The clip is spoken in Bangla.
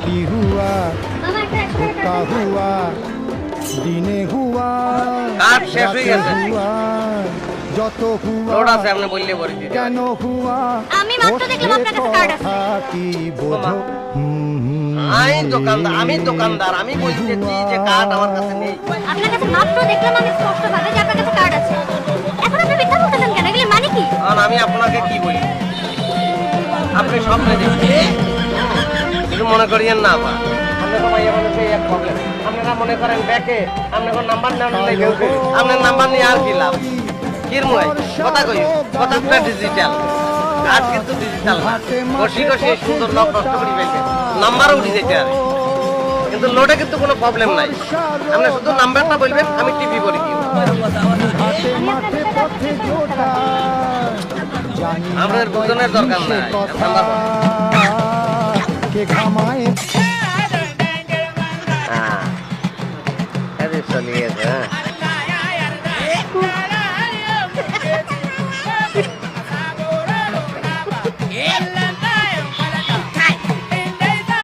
কি হুয়া কা হুয়া দিনে হুয়া কাঠ শেষ হয়ে গেছে। হুয়া যত হুয়া লোড আছে আপনি বললে বলে দিতে কেন হুয়া আমি মাত্র দেখলাম আপনার কাছে কার্ড আছে। কি বোঝো আমি দোকানদার আমি বলতেছি যে কাঠ আমার কাছে নেই। আপনার কাছে মাত্র দেখলাম আমি স্পষ্টভাবে যে আপনার কাছে কার্ড আছে। এখন আপনি মিথ্যা বলতেছেন কেন? এগুলো মানে কি? আর আমি আপনাকে কি বলি আপনি স্বপ্নে দেখছেন কিছু মনে করিয়েন না আবার আপনি তো মাইয়া মানুষ এক প্রবলেম আপনারা মনে করেন ব্যাকে আপনার নাম্বার নেওয়ার লেগে আপনার নাম্বার নিয়ে আর কি লাভ কিরময় কথা কই কথাটা ডিজিটাল কাজ কিন্তু ডিজিটাল না কষি কষি সুন্দর লোক নষ্ট করে ফেলবে নাম্বারও উঠে যেতে পারে কিন্তু লোডে কিন্তু কোনো প্রবলেম নাই আপনি শুধু নাম্বারটা বলবেন আমি টিভি করে দিব আপনার দুজনের দরকার নাই কে ঘামায় হ্যাঁ চলিয়েছে হ্যাঁ